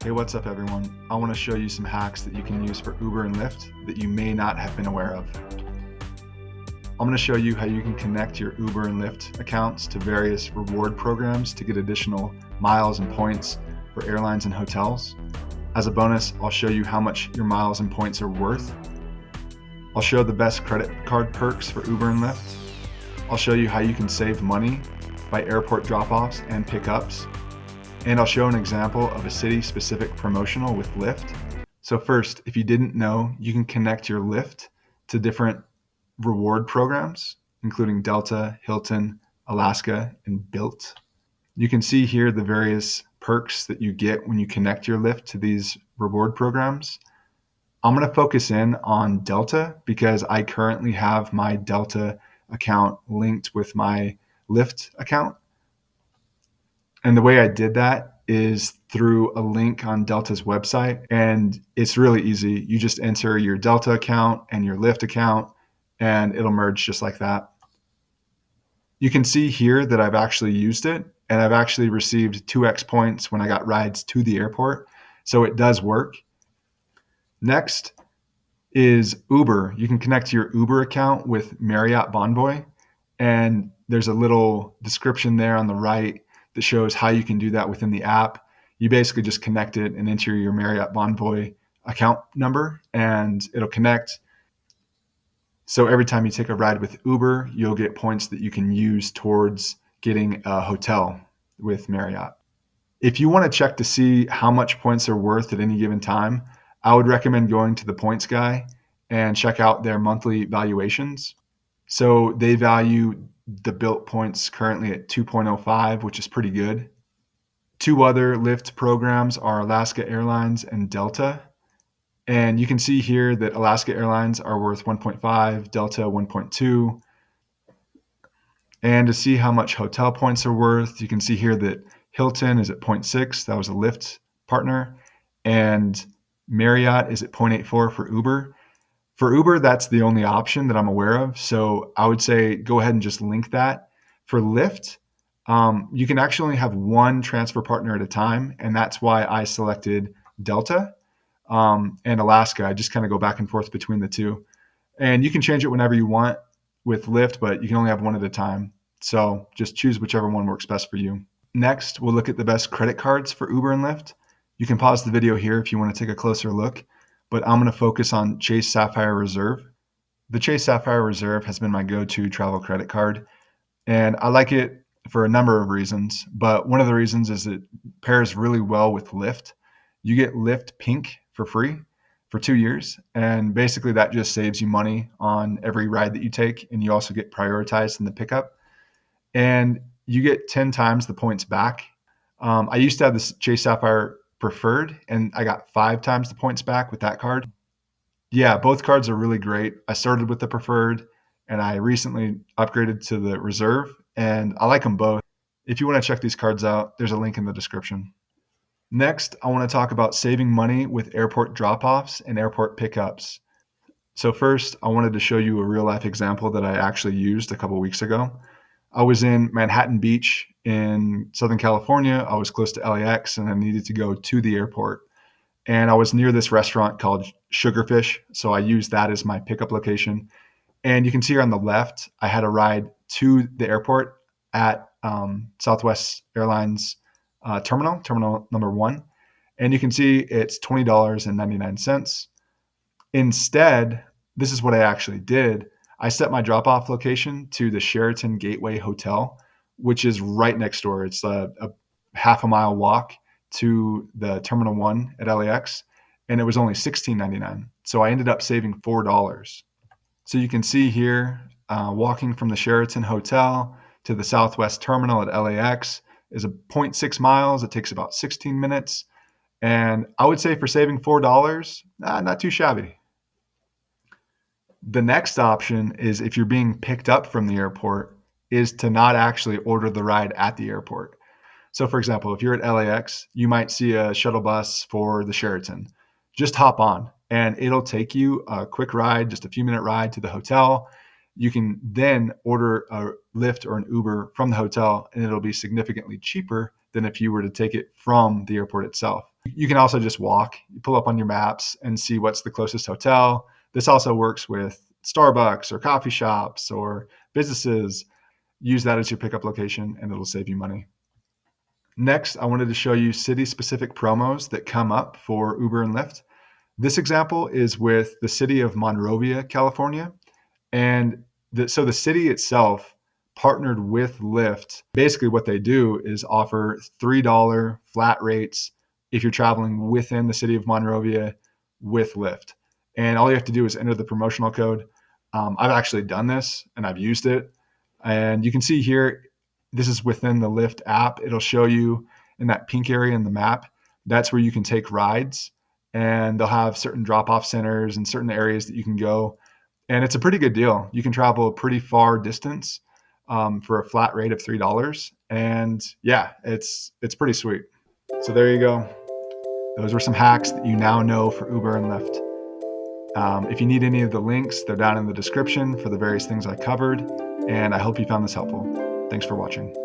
Hey, what's up everyone? I want to show you some hacks that you can use for Uber and Lyft that you may not have been aware of. I'm going to show you how you can connect your Uber and Lyft accounts to various reward programs to get additional miles and points for airlines and hotels. As a bonus, I'll show you how much your miles and points are worth. I'll show the best credit card perks for Uber and Lyft. I'll show you how you can save money by airport drop-offs and pickups. And I'll show an example of a city-specific promotional with Lyft. So first, if you didn't know, you can connect your Lyft to different reward programs, including Delta, Hilton, Alaska, and Blit. You can see here the various perks that you get when you connect your Lyft to these reward programs. I'm going to focus in on Delta because I currently have my Delta account linked with my Lyft account. And the way I did that is through a link on Delta's website. And it's really easy. You just enter your Delta account and your Lyft account, and it'll merge just like that. You can see here that I've actually used it, and I've actually received 2x points when I got rides to the airport. So it does work. Next is Uber. You can connect your Uber account with Marriott Bonvoy, and there's a little description there on the right that shows how you can do that within the app. You basically just connect it and enter your Marriott Bonvoy account number, and it'll connect. So every time you take a ride with Uber, you'll get points that you can use towards getting a hotel with Marriott. If you want to check to see how much points are worth at any given time, I would recommend going to the points guy and check out their monthly valuations. So they value the Blit points currently at 2.05, which is pretty good. Two other Lyft programs are Alaska Airlines and Delta. And you can see here that Alaska Airlines are worth 1.5, Delta 1.2. And to see how much hotel points are worth, you can see here that Hilton is at 0.6. That was a Lyft partner. And Marriott is at 0.84 for Uber. For Uber, that's the only option that I'm aware of. So I would say go ahead and just link that. For Lyft, you can actually only have one transfer partner at a time. And that's why I selected Delta and Alaska. I just kind of go back and forth between the two. And you can change it whenever you want with Lyft, but you can only have one at a time. So just choose whichever one works best for you. Next, we'll look at the best credit cards for Uber and Lyft. You can pause the video here if you want to take a closer look, but I'm going to focus on Chase Sapphire Reserve. The Chase Sapphire Reserve has been my go-to travel credit card, and I like it for a number of reasons, but one of the reasons is it pairs really well with Lyft. You get Lyft Pink for free for 2 years, and basically that just saves you money on every ride that you take, and you also get prioritized in the pickup, and you get 10 times the points back. I used to have this Chase Sapphire Preferred, and I got 5 times the points back with that card. Yeah, both cards are really great. I started with the Preferred, and I recently upgraded to the Reserve, and I like them both. If you want to check these cards out, there's a link in the description. Next, I want to talk about saving money with airport drop-offs and airport pickups. So first, I wanted to show you a real-life example that I actually used a couple weeks ago. I was in Manhattan Beach in Southern California. I was close to LAX, and I needed to go to the airport. And I was near this restaurant called Sugarfish, so I used that as my pickup location. And you can see here on the left, I had a ride to the airport at Southwest Airlines terminal number 1. And you can see it's $20.99. Instead, this is what I actually did. I set my drop-off location to the Sheraton Gateway Hotel, which is right next door. It's a half a mile walk to the Terminal 1 at LAX, and it was only $16.99. So I ended up saving $4. So you can see here, walking from the Sheraton Hotel to the Southwest Terminal at LAX is a 0.6 miles. It takes about 16 minutes. And I would say for saving $4, not too shabby. The next option is if you're being picked up from the airport is to not actually order the ride at the airport. So for example, if you're at LAX, you might see a shuttle bus for the Sheraton. Just hop on and it'll take you a quick ride, just a few minute ride to the hotel. You can then order a Lyft or an Uber from the hotel, and it'll be significantly cheaper than if you were to take it from the airport itself. You can also just walk. You pull up on your maps and see what's the closest hotel. This also works with Starbucks or coffee shops or businesses. Use that as your pickup location and it'll save you money. Next, I wanted to show you city-specific promos that come up for Uber and Lyft. This example is with the city of Monrovia, California. And so the city itself partnered with Lyft. Basically, what they do is offer $3 flat rates if you're traveling within the city of Monrovia with Lyft. And all you have to do is enter the promotional code. I've actually done this and I've used it. And you can see here, this is within the Lyft app. It'll show you in that pink area in the map. That's where you can take rides. And they'll have certain drop-off centers and certain areas that you can go. And it's a pretty good deal. You can travel a pretty far distance for a flat rate of $3. And yeah, it's pretty sweet. So there you go. Those were some hacks that you now know for Uber and Lyft. If you need any of the links, they're down in the description for the various things I covered. And I hope you found this helpful. Thanks for watching.